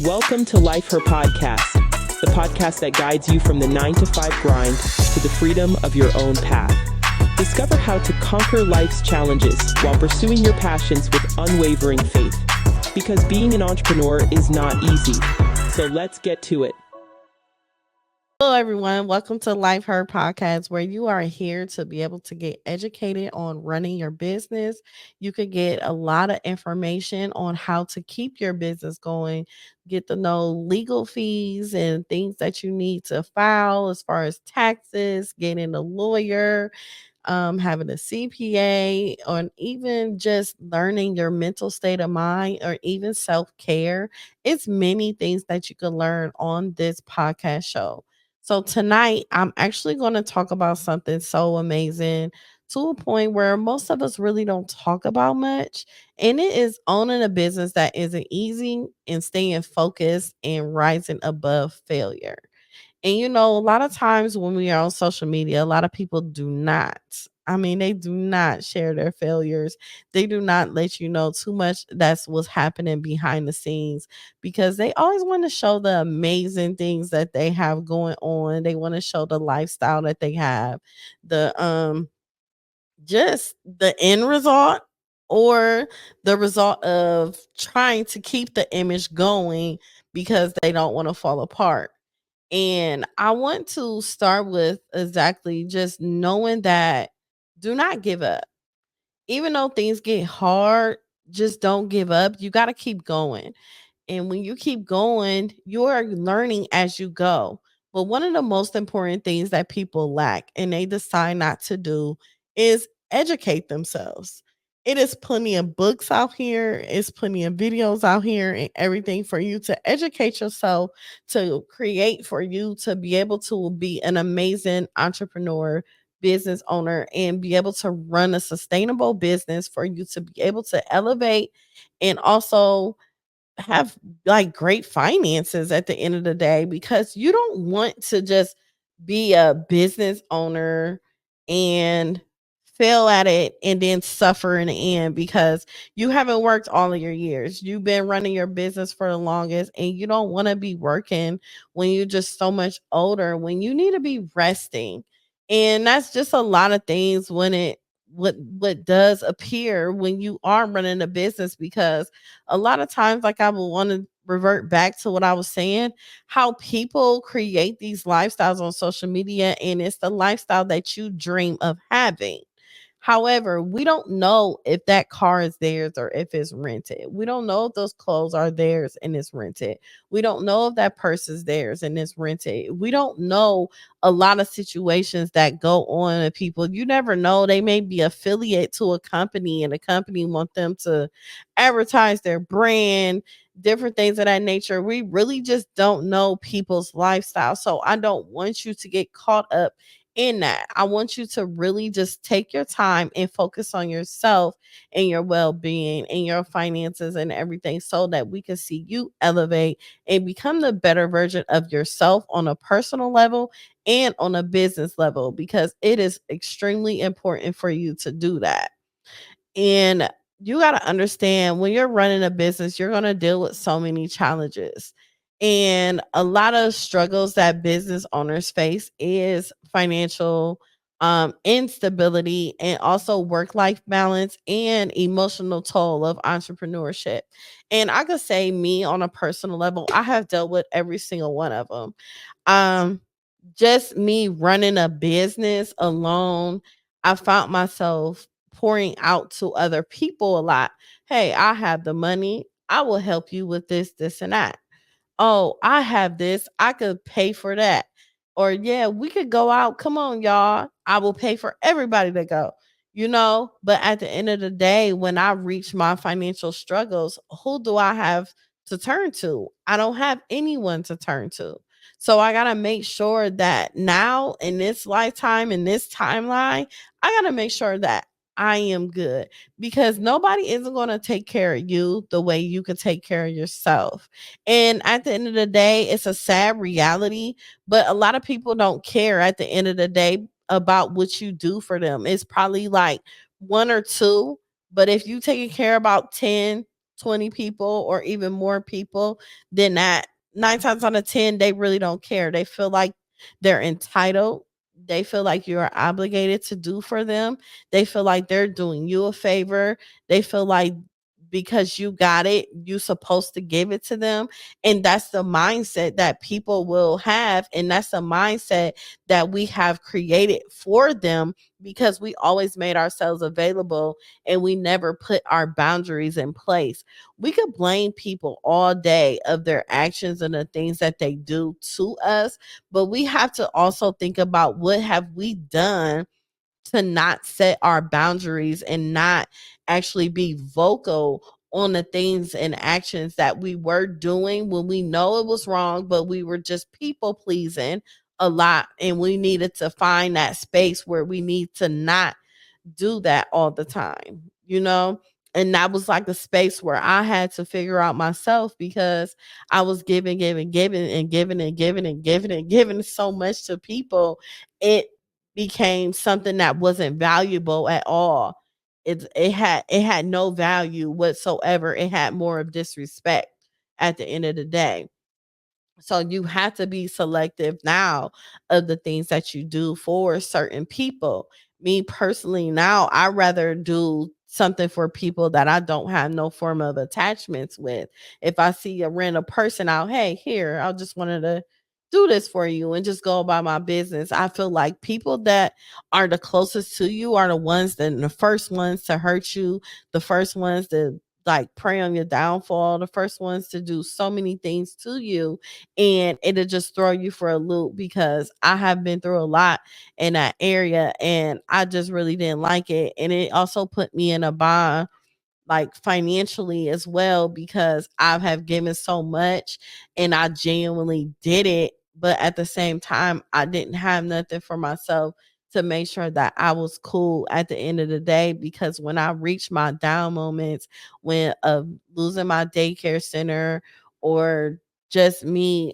Welcome to Life Her Podcast, the podcast that guides you from the 9 to 5 grind to the freedom of your own path. Discover how to conquer life's challenges while pursuing your passions with unwavering faith. Because being an entrepreneur is not easy. So let's get to it. Hello, everyone. Welcome to Life Her Podcast, where you are here to be able to get educated on running your business. You could get a lot of information on how to keep your business going, get to know legal fees and things that you need to file as far as taxes, getting a lawyer, having a CPA, or even just learning your mental state of mind or even self care. It's many things that you can learn on this podcast show. So tonight, I'm actually going to talk about something so amazing to a point where most of us really don't talk about much. And it is owning a business that isn't easy and staying focused and rising above failure. And a lot of times when we are on social media, a lot of people do not. They do not share their failures. They do not let you know too much that's what's happening behind the scenes because they always want to show the amazing things that they have going on. They want to show the lifestyle that they have, the just the end result or the result of trying to keep the image going because they don't want to fall apart. And I want to start with exactly just knowing that do not give up. Even though things get hard, just don't give up. You got to keep going. And when you keep going, you're learning as you go. But one of the most important things that people lack and they decide not to do is educate themselves. It is plenty of books out here, it's plenty of videos out here, and everything for you to educate yourself, to create for you to be able to be an amazing entrepreneur, business owner, and be able to run a sustainable business for you to be able to elevate and also have like great finances at the end of the day because you don't want to just be a business owner and fail at it and then suffer in the end because you haven't worked all of your years. You've been running your business for the longest and you don't want to be working when you're just so much older, when you need to be resting. And that's just a lot of things when it what does appear when you are running a business because a lot of times, like I will want to revert back to what I was saying, how people create these lifestyles on social media, and it's the lifestyle that you dream of having. However, we don't know if that car is theirs or if it's rented. We don't know if those clothes are theirs and it's rented. We don't know if that purse is theirs and it's rented. We don't know a lot of situations that go on with people. You never know. They may be affiliate to a company and the company want them to advertise their brand, different things of that nature. We really just don't know people's lifestyle. So I don't want you to get caught up in that. I want you to really just take your time and focus on yourself and your well-being and your finances and everything so that we can see you elevate and become the better version of yourself on a personal level and on a business level because it is extremely important for you to do that. And you got to understand when you're running a business, you're going to deal with so many challenges. And a lot of struggles that business owners face is financial instability and also work life balance and emotional toll of entrepreneurship. And I could say, me on a personal level, I have dealt with every single one of them. Um, just me running a business alone, I found myself pouring out to other people a lot. Hey, I have the money. I will help you with this, this, and that. Oh, I have this. I could pay for that. Or, yeah, we could go out. Come on, y'all. I will pay for everybody to go. But at the end of the day, when I reach my financial struggles, who do I have to turn to? I don't have anyone to turn to. So I got to make sure that now in this lifetime, in this timeline, I got to make sure that I am good because nobody isn't going to take care of you the way you can take care of yourself. And at the end of the day, it's a sad reality, but a lot of people don't care at the end of the day about what you do for them. It's probably like one or two, but if you taking care about 10, 20 people or even more people, then that 9 times out of 10, they really don't care. They feel like they're entitled. They feel like you're obligated to do for them. They feel like they're doing you a favor. They feel like because you got it, you're supposed to give it to them. And that's the mindset that people will have. And that's the mindset that we have created for them because we always made ourselves available and we never put our boundaries in place. We could blame people all day of their actions and the things that they do to us, but we have to also think about what have we done to not set our boundaries and not actually be vocal on the things and actions that we were doing when we know it was wrong, but we were just people pleasing a lot. And we needed to find that space where we need to not do that all the time, you know? And that was like a space where I had to figure out myself because I was giving and giving and giving and giving and giving so much to people. It became something that wasn't valuable at all. It had no value whatsoever. It had more of disrespect at the end of the day. So you have to be selective now of the things that you do for certain people. Me personally, now I rather do something for people that I don't have no form of attachments with. If I see a random person out, hey, here, I just wanted to do this for you and just go about my business. I feel like people that are the closest to you are the ones that the first ones to hurt you, the first ones to like prey on your downfall, the first ones to do so many things to you, and it'll just throw you for a loop because I have been through a lot in that area and I just really didn't like it. And it also put me in a bind like financially as well because I have given so much and I genuinely did it, but at the same time I didn't have nothing for myself to make sure that I was cool at the end of the day because when I reached my down moments when of losing my daycare center or just me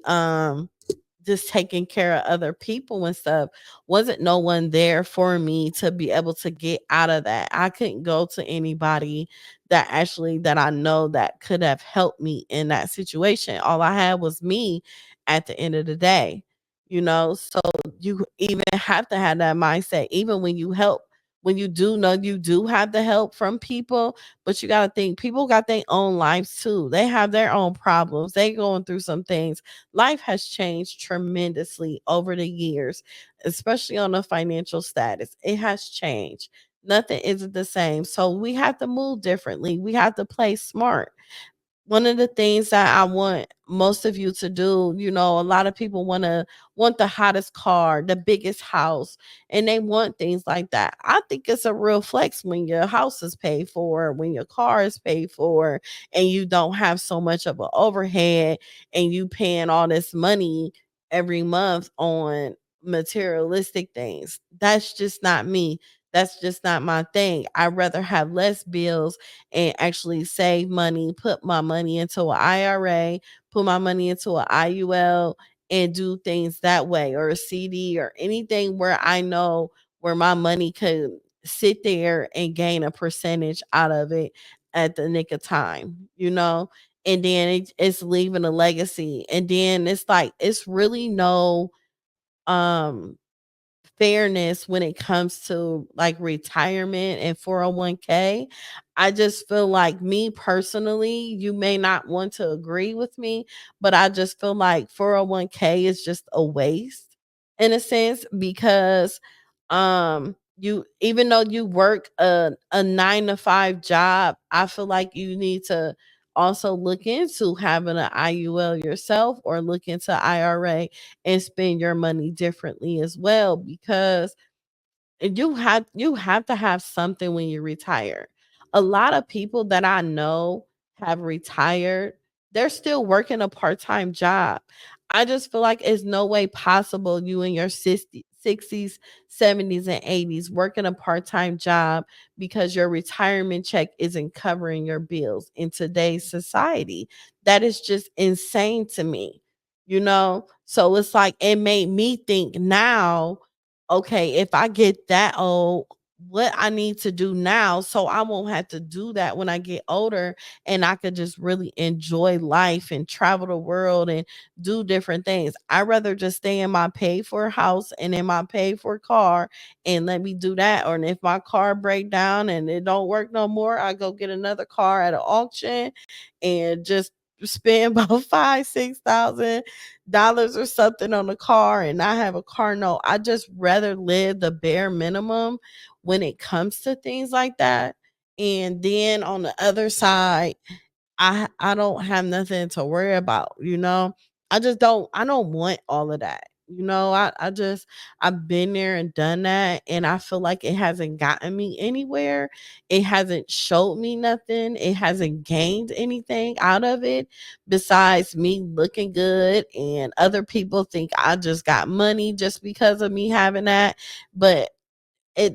just taking care of other people and stuff, wasn't no one there for me to be able to get out of that. I couldn't go to anybody that I know that could have helped me in that situation. All I had was me at the end of the day, you know? So you even have to have that mindset, even when you help, when you do know you do have the help from people, but you got to think people got their own lives too. They have their own problems. They going through some things. Life has changed tremendously over the years, especially on the financial status. It has changed. Nothing isn't the same. So we have to move differently. We have to play smart. One of the things that I want most of you to do, you know, a lot of people want the hottest car, the biggest house, and they want things like that. I think it's a real flex when your house is paid for, when your car is paid for, and you don't have so much of an overhead and you paying all this money every month on materialistic things. That's just not me. That's just not my thing. I'd rather have less bills and actually save money, put my money into an IRA, put my money into an IUL, and do things that way, or a CD or anything where I know where my money could sit there and gain a percentage out of it at the nick of time, you know? And then it's leaving a legacy. And then it's like, it's really no um fairness when it comes to like retirement and 401k. I just feel like me personally, you may not want to agree with me, but I just feel like 401k is just a waste in a sense because you even though you work a 9 to 5 job, I feel like you need to also look into having an IUL yourself or look into IRA and spend your money differently as well because you have to have something when you retire. A lot of people that I know have retired, they're still working a part-time job. I just feel like it's no way possible you in your 60s, 70s, and 80s working a part-time job because your retirement check isn't covering your bills in today's society. That is just insane to me, you know? So it's like it made me think now, okay, if I get that old, what I need to do now so I won't have to do that when I get older, and I could just really enjoy life and travel the world and do different things. I'd rather just stay in my paid for house and in my paid for car and let me do that. Or if my car break down and it don't work no more, I go get another car at an auction and just spend about 5, 6 thousand dollars or something on a car and not have a car note. I just rather live the bare minimum when it comes to things like that. And then on the other side, I don't have nothing to worry about, you know. I don't want all of that. You know, I've been there and done that, and I feel like it hasn't gotten me anywhere. It hasn't showed me nothing. It hasn't gained anything out of it besides me looking good, and other people think I just got money just because of me having that. But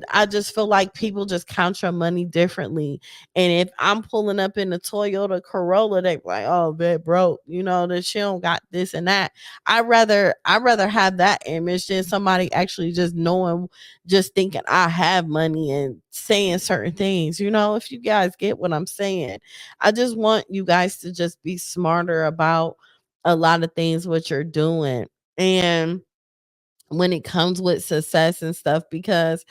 I just feel like people just count your money differently. And if I'm pulling up in the Toyota Corolla, they like, oh, that broke, you know, that she don't got this and that. I rather have that image than somebody actually just knowing, just thinking I have money and saying certain things. You know, if you guys get what I'm saying. I just want you guys to just be smarter about a lot of things what you're doing. And when it comes with success and stuff, because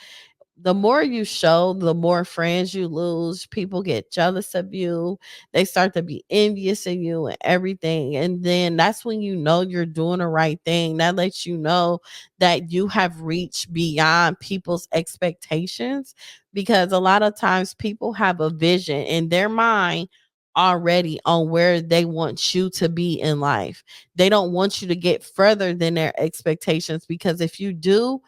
the more you show, the more friends you lose. People get jealous of you. They start to be envious of you and everything. And then that's when you know you're doing the right thing. That lets you know that you have reached beyond people's expectations, because a lot of times people have a vision in their mind already on where they want you to be in life. They don't want you to get further than their expectations, because if you do,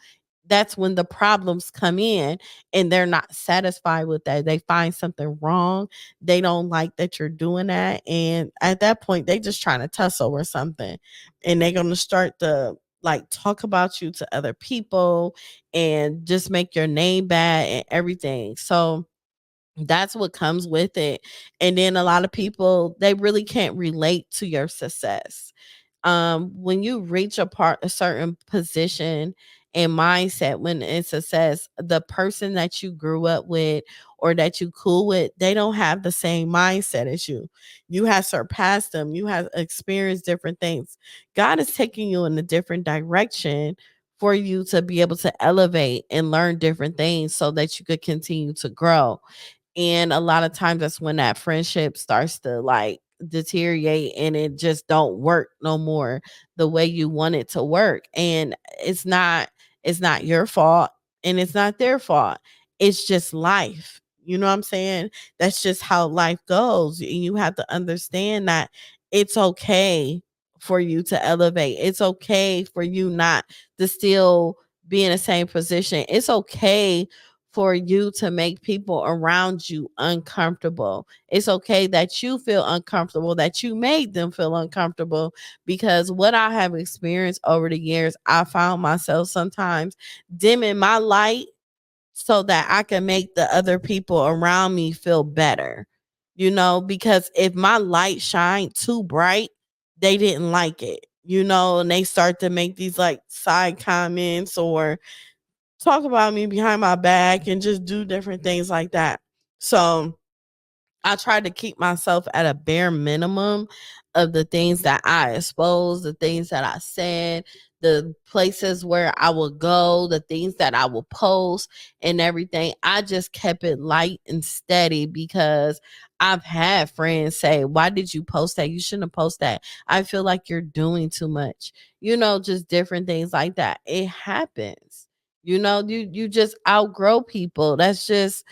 that's when the problems come in, and they're not satisfied with that. They find something wrong. They don't like that you're doing that. And at that point, they just trying to tussle or something. And they're gonna start to like talk about you to other people and just make your name bad and everything. So that's what comes with it. And then a lot of people, they really can't relate to your success. When you reach a certain position and mindset, when it's success, the person that you grew up with or that you cool with, they don't have the same mindset as you. You have surpassed them. You have experienced different things. God is taking you in a different direction for you to be able to elevate and learn different things so that you could continue to grow. And a lot of times that's when that friendship starts to like deteriorate, and it just don't work no more the way you want it to work. And it's not your fault, and it's not their fault. It's just life. You know what I'm saying? That's just how life goes. And you have to understand that it's okay for you to elevate. It's okay for you not to still be in the same position. It's okay for you to make people around you uncomfortable. It's okay that you feel uncomfortable, that you made them feel uncomfortable, because what I have experienced over the years, I found myself sometimes dimming my light so that I can make the other people around me feel better. You know, because if my light shined too bright, they didn't like it. You know, and they start to make these like side comments or talk about me behind my back and just do different things like that. So I try to keep myself at a bare minimum of the things that I expose, the things that I said, the places where I will go, the things that I will post and everything. I just kept it light and steady, because I've had friends say, why did you post that? You shouldn't have posted that. I feel like you're doing too much. You know, just different things like that. It happens. You know, you just outgrow people. That's just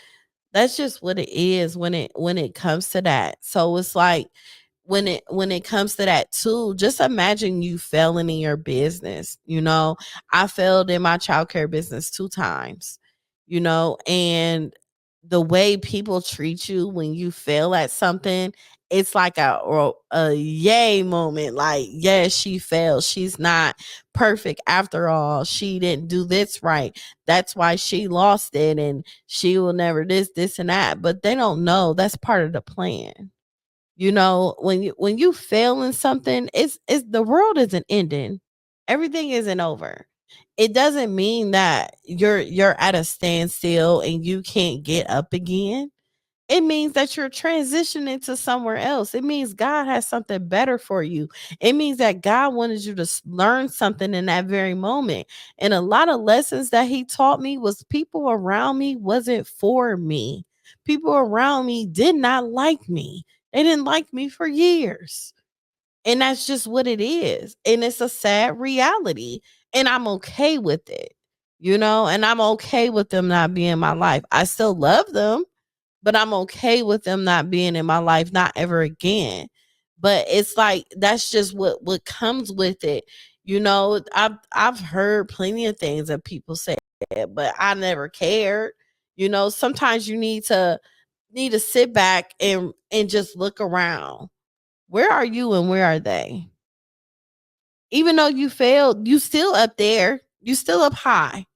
what it is when it comes to that. So it's like when it comes to that too, just imagine you failing in your business. You know, I failed in my childcare business 2 times, you know, and the way people treat you when you fail at something, it's like a yay moment. Like, yes, she failed. She's not perfect after all. She didn't do this right. That's why she lost it, and she will never this and that. But they don't know that's part of the plan. You know, when you fail in something, it's the world isn't ending. Everything isn't over. It doesn't mean that you're at a standstill and you can't get up again. It means that you're transitioning to somewhere else. It means God has something better for you. It means that God wanted you to learn something in that very moment. And a lot of lessons that he taught me was people around me wasn't for me. People around me did not like me. They didn't like me for years. And that's just what it is. And it's a sad reality. And I'm okay with it, and I'm okay with them not being in my life. I still love them, but I'm okay with them not being in my life, not ever again. But it's like that's just what comes with it. I've heard plenty of things that people say, but I never cared. Sometimes you need to sit back and just look around. Where are you and where are they? Even though you failed, you still up there. You still up high.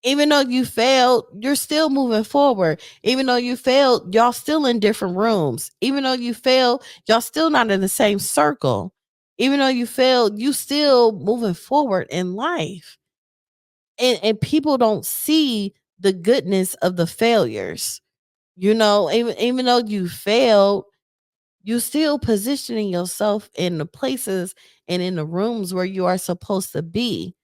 Even though you failed, you're still moving forward. Even though you failed, y'all still in different rooms. Even though you failed, y'all still not in the same circle. Even though you failed, you still moving forward in life. And people don't see the goodness of the failures. Even though you failed, you still positioning yourself in the places and in the rooms where you are supposed to be,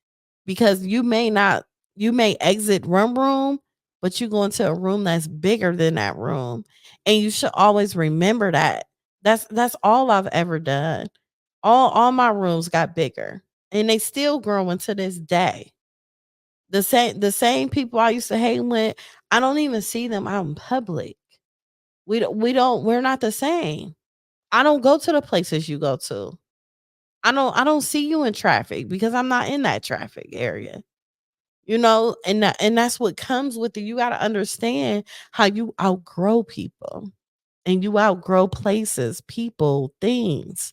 because you may exit one room, but you go into a room that's bigger than that room. And you should always remember that. That's all I've ever done. All my rooms got bigger and they still growing to this day. The same people I used to hang with, I don't even see them out in public. We're not the same. I don't go to the places you go to. I don't see you in traffic because I'm not in that traffic area. And that's what comes with it. You got to understand how you outgrow people and you outgrow places, people, things.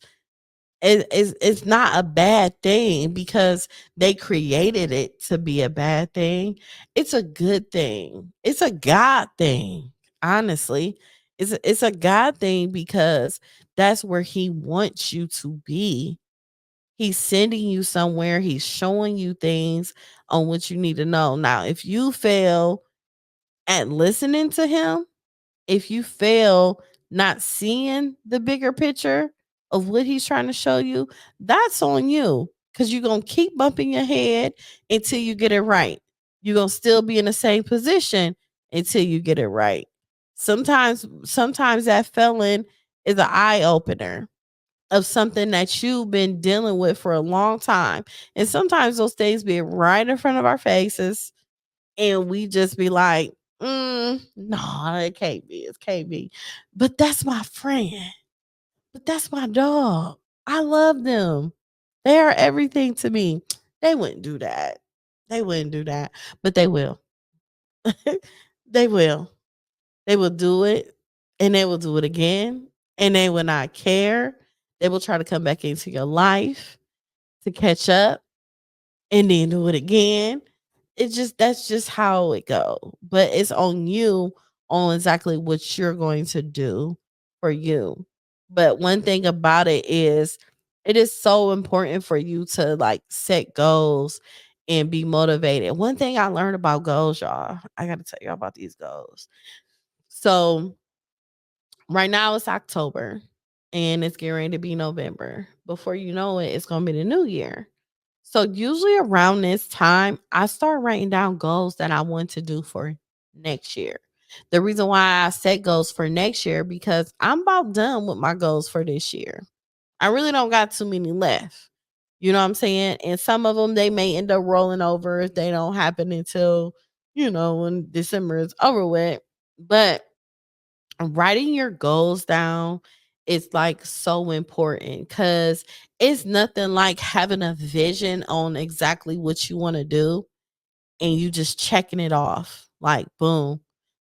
It's not a bad thing because they created it to be a bad thing. It's a good thing. It's a God thing. Honestly, it's a God thing because that's where he wants you to be. He's sending you somewhere. He's showing you things on what you need to know. Now, if you fail at listening to him, if you fail not seeing the bigger picture of what he's trying to show you, that's on you, because you're going to keep bumping your head until you get it right. You're going to still be in the same position until you get it right. Sometimes that failing is an eye opener of something that you've been dealing with for a long time. And sometimes those things be right in front of our faces and we just be like, no, it can't be. It can't be. But that's my friend. But that's my dog. I love them. They are everything to me. They wouldn't do that. They wouldn't do that. But they will. They will. They will do it and they will do it again and they will not care. They will try to come back into your life to catch up and then do it again. That's just how it go. But it's on you on exactly what you're going to do for you. But one thing about it is so important for you to like set goals and be motivated. One thing I learned about goals, y'all, I got to tell y'all about these goals. So right now it's October and it's getting ready to be November. Before you know it, it's going to be the new year. So usually around this time, I start writing down goals that I want to do for next year. The reason why I set goals for next year because I'm about done with my goals for this year. I really don't got too many left. You know what I'm saying? And some of them they may end up rolling over if they don't happen until, when December is over with. But writing your goals down is like so important because it's nothing like having a vision on exactly what you want to do and you just checking it off like boom,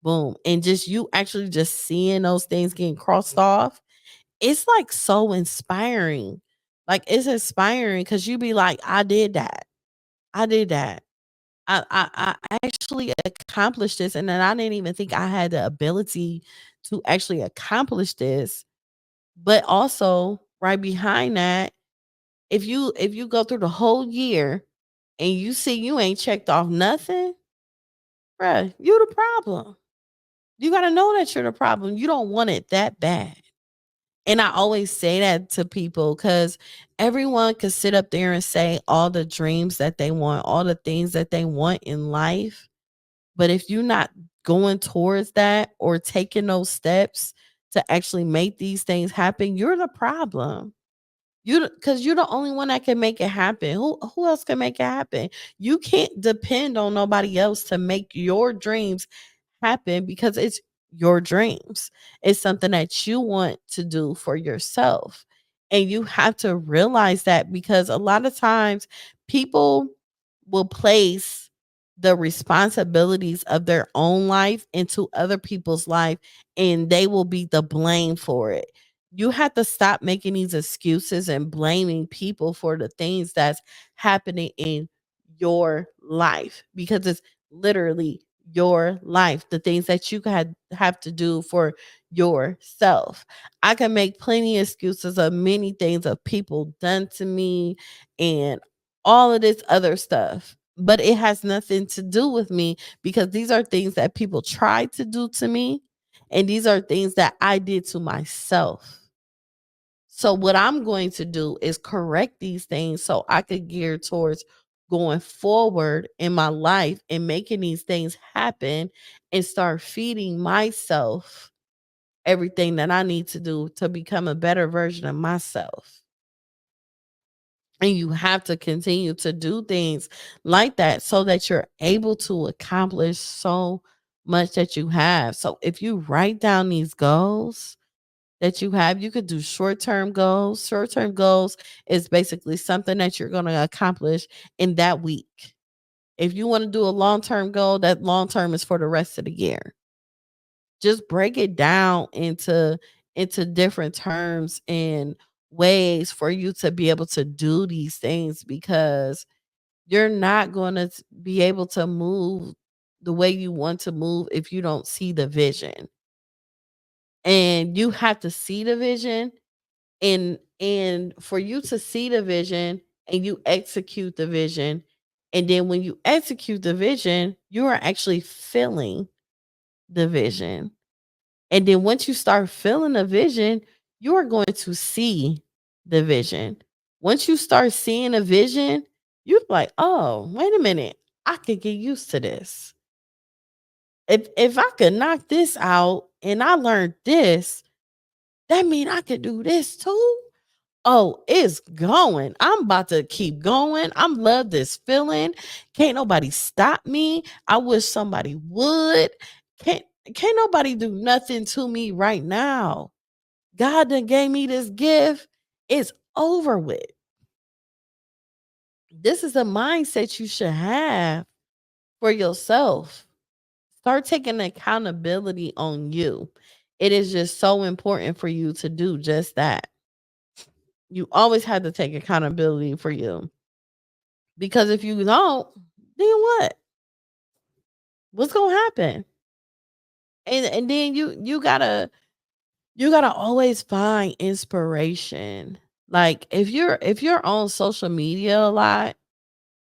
boom, and just you actually just seeing those things getting crossed off. It's like so inspiring. Like it's inspiring because you be like, I did that. I did that. I actually accomplished this, and then I didn't even think I had the ability to actually accomplish this. But also, right behind that, if you go through the whole year and you see you ain't checked off nothing, bruh, you the problem. You got to know that you're the problem. You don't want it that bad. And I always say that to people because everyone can sit up there and say all the dreams that they want, all the things that they want in life. But if you're not going towards that or taking those steps to actually make these things happen, you're the problem. Because you're the only one that can make it happen. Who else can make it happen? You can't depend on nobody else to make your dreams happen because it's your dreams. It's something that you want to do for yourself. And you have to realize that because a lot of times people will place the responsibilities of their own life into other people's life and they will be the blame for it. You have to stop making these excuses and blaming people for the things that's happening in your life because it's literally your life, the things that you have to do for yourself. I can make plenty of excuses of many things of people done to me and all of this other stuff. But it has nothing to do with me because these are things that people tried to do to me. And these are things that I did to myself. So what I'm going to do is correct these things so I could gear towards going forward in my life and making these things happen and start feeding myself everything that I need to do to become a better version of myself. And you have to continue to do things like that so that you're able to accomplish so much that you have. So if you write down these goals, that you have. You could do short-term goals. Short-term goals is basically something that you're going to accomplish in that week. If you want to do a long-term goal, that long-term is for the rest of the year. Just break it down into different terms and ways for you to be able to do these things because you're not going to be able to move the way you want to move if you don't see the vision. And you have to see the vision and for you to see the vision and you execute the vision, and then when you execute the vision you are actually feeling the vision, and then once you start feeling the vision you are going to see the vision. Once you start seeing a vision you're like, oh wait a minute, I could get used to this. If I could knock this out and I learned this, that mean I could do this too. Oh, it's going. I'm about to keep going. I'm love this feeling. Can't nobody stop me. I wish somebody would. Can't can't nobody do nothing to me right now. God done gave me this gift. It's over with. This is a mindset you should have for yourself. Start taking accountability on you. It is just so important for you to do just that. You always have to take accountability for you. Because if you don't, then what? What's gonna happen? And then you gotta always find inspiration. Like if you're on social media a lot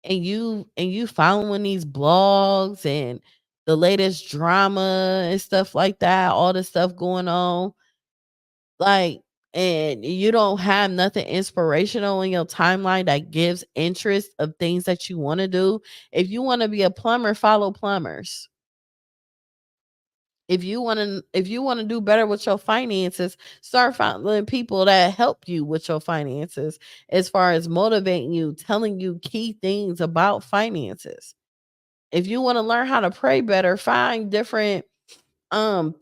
and you following these blogs and the latest drama and stuff like that, all the stuff going on, like, and you don't have nothing inspirational in your timeline that gives interest of things that you want to do. If you want to be a plumber, follow plumbers. If you want to do better with your finances, start following people that help you with your finances as far as motivating you, telling you key things about finances. If you want to learn how to pray better, find different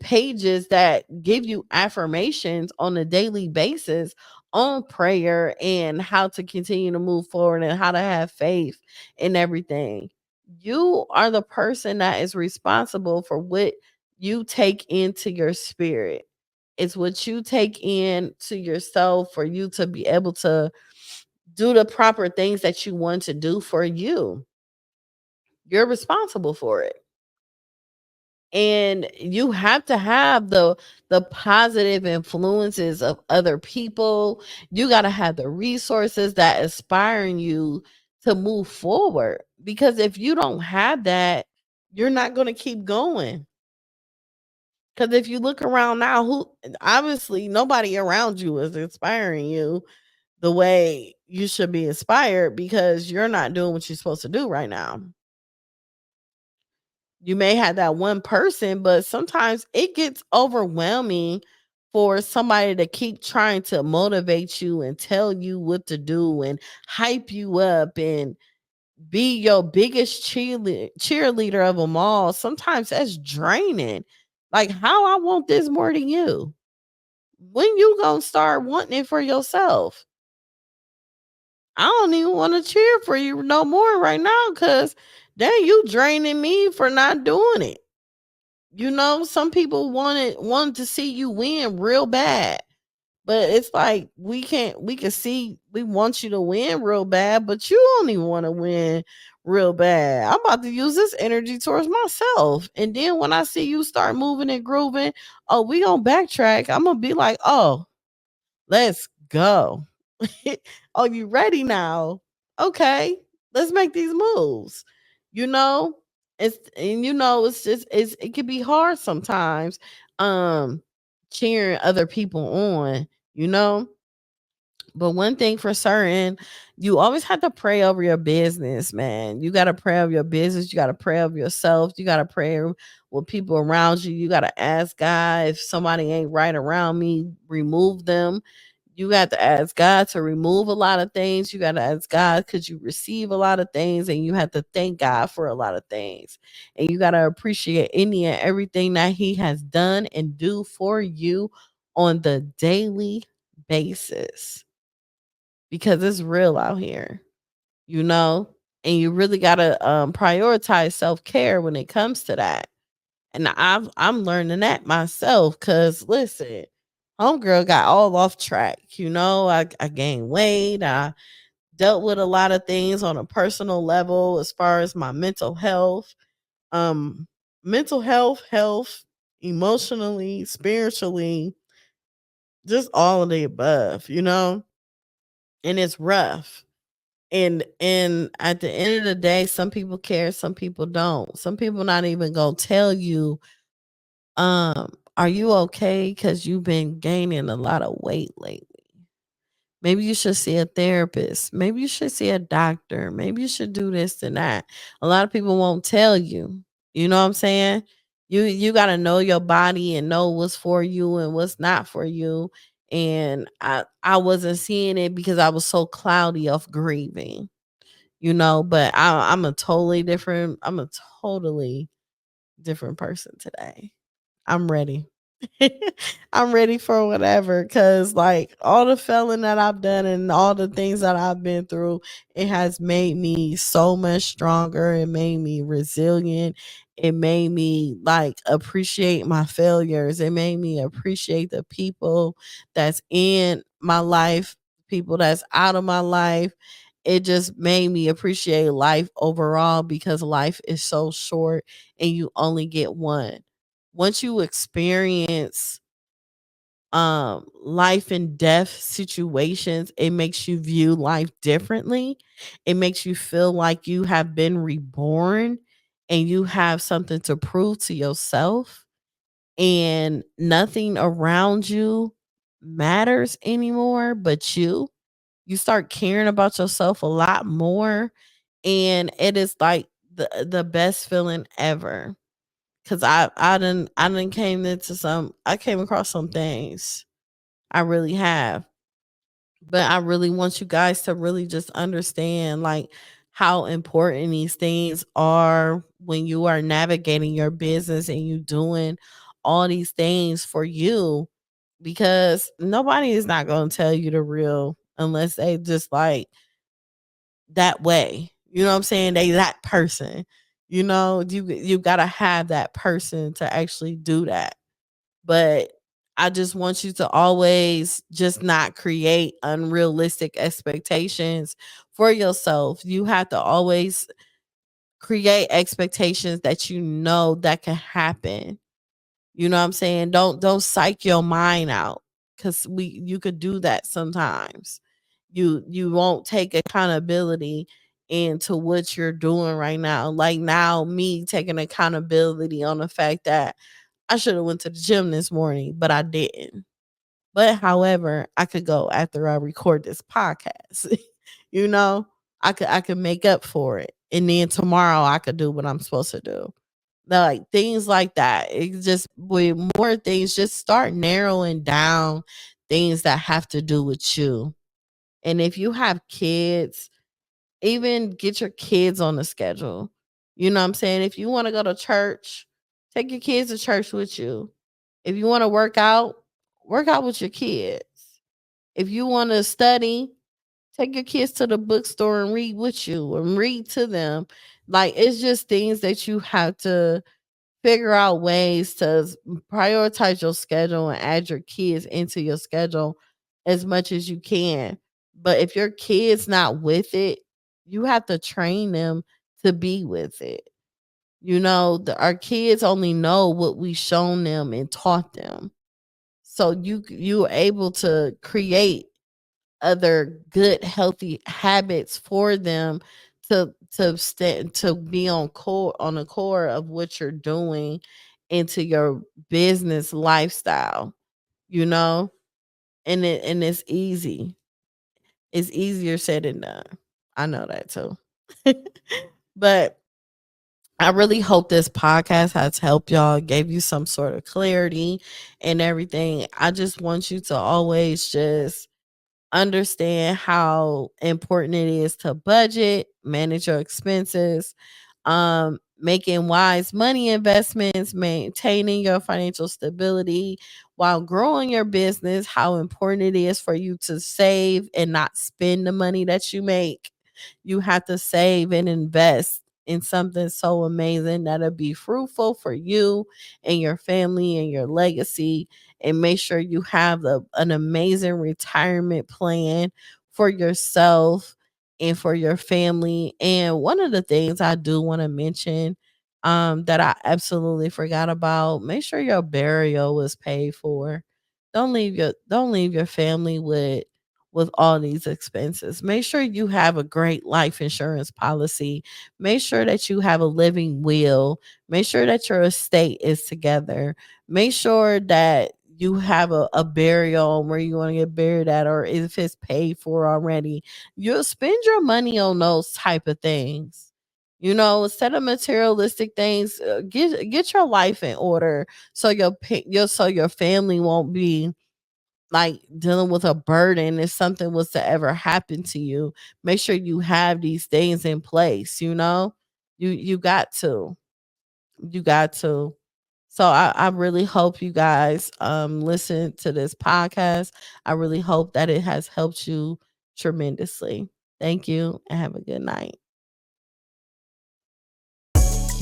pages that give you affirmations on a daily basis on prayer and how to continue to move forward and how to have faith and everything. You are the person that is responsible for what you take into your spirit. It's what you take in to yourself for you to be able to do the proper things that you want to do for you. You're responsible for it. And you have to have the positive influences of other people. You got to have the resources that inspiring you to move forward. Because if you don't have that, you're not going to keep going. Because if you look around now, who obviously nobody around you is inspiring you the way you should be inspired, because you're not doing what you're supposed to do right now. You may have that one person, but sometimes it gets overwhelming for somebody to keep trying to motivate you and tell you what to do and hype you up and be your biggest cheerleader of them all. Sometimes that's draining. Like, how I want this more than you. When you gonna start wanting it for yourself? I don't even want to cheer for you no more right now, because then you draining me for not doing it. Some people wanted to see you win real bad. But it's like we can see we want you to win real bad, but you don't even want to win real bad. I'm about to use this energy towards myself. And then when I see you start moving and grooving, oh, we gonna backtrack. I'm gonna be like, oh, let's go. Are you ready now? Okay, let's make these moves. You know, it's just it can be hard sometimes. Cheering other people on, you know. But one thing for certain, you always have to pray over your business, man. You got to pray over your business. You got to pray over yourself. You got to pray with people around you. You got to ask God, if somebody ain't right around me, remove them. You got to ask God to remove a lot of things. You got to ask God, because you receive a lot of things, and you have to thank God for a lot of things. And you got to appreciate any and everything that He has done and do for you on the daily basis, because it's real out here, you know, and you really gotta prioritize self-care when it comes to that. And I'm learning that myself, because listen, homegirl got all off track, I gained weight, I dealt with a lot of things on a personal level as far as my um mental health, emotionally, spiritually, just all of the above, and it's rough. And at the end of the day, some people care, some people don't. Some people not even gonna tell you, are you okay? Because you've been gaining a lot of weight lately. Maybe you should see a therapist. Maybe you should see a doctor. Maybe you should do this and that. A lot of people won't tell you. You know what I'm saying? You gotta know your body and know what's for you and what's not for you. And I wasn't seeing it because I was so cloudy of grieving, but I'm a totally different person today. I'm ready. I'm ready for whatever, because like all the felling that I've done and all the things that I've been through, it has made me so much stronger. It made me resilient. It made me like appreciate my failures. It made me appreciate the people that's in my life, people that's out of my life. It just made me appreciate life overall, because life is so short and you only get one. Once you experience life and death situations, it makes you view life differently. It makes you feel like you have been reborn and you have something to prove to yourself, and nothing around you matters anymore but you. You start caring about yourself a lot more, and it is like the best feeling ever. Cause I done I came across some things. I really have. But I really want you guys to really just understand like how important these things are when you are navigating your business and you doing all these things for you, because nobody is not going to tell you the real unless they just like that way. You know what I'm saying? They that person. You got to have that person to actually do that. But I just want you to always just not create unrealistic expectations for yourself. You have to always create expectations that that can happen. You know what I'm saying? Don't psych your mind out, cuz you could do that sometimes. You won't take accountability, into what you're doing right now. Like now, me taking accountability on the fact that I should have went to the gym this morning, but I didn't. But however, I could go after I record this podcast. you know, I could make up for it. And then tomorrow I could do what I'm supposed to do. Like things like that. It's just with more things, just start narrowing down things that have to do with you. And if you have kids, even get your kids on the schedule. You know what I'm saying? If you want to go to church, take your kids to church with you. If you want to work out with your kids. If you want to study, take your kids to the bookstore and read with you and read to them. Like it's just things that you have to figure out ways to prioritize your schedule and add your kids into your schedule as much as you can. But if your kid's not with it, you have to train them to be with it. Our kids only know what we shown them and taught them. So you're able to create other good healthy habits for them to be on the core of what you're doing into your business lifestyle, you know? And it's easy. It's easier said than done. I know that too. But I really hope this podcast has helped y'all, gave you some sort of clarity and everything. I just want you to always just understand how important it is to budget, manage your expenses, making wise money investments, maintaining your financial stability while growing your business, how important it is for you to save and not spend the money that you make. You have to save and invest in something so amazing that'll be fruitful for you and your family and your legacy. And make sure you have an amazing retirement plan for yourself and for your family. And one of the things I do want to mention that I absolutely forgot about, make sure your burial is paid for. Don't leave your family with all these expenses. Make sure you have a great life insurance policy. Make sure that you have a living will. Make sure that your estate is together. Make sure that you have a burial where you want to get buried at, or if it's paid for already. You'll spend your money on those type of things. Instead of materialistic things, get your life in order so your family won't be like dealing with a burden if something was to ever happen to you. Make sure you have these things in place. You got to. You got to. So I really hope you guys listen to this podcast. I really hope that it has helped you tremendously. Thank you and have a good night.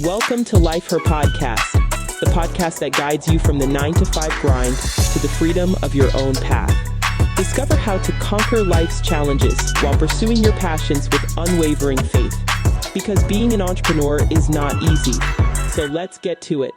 Welcome to Life Her Podcast, the podcast that guides you from the 9 to 5 grind to the freedom of your own path. Discover how to conquer life's challenges while pursuing your passions with unwavering faith. Because being an entrepreneur is not easy. So let's get to it.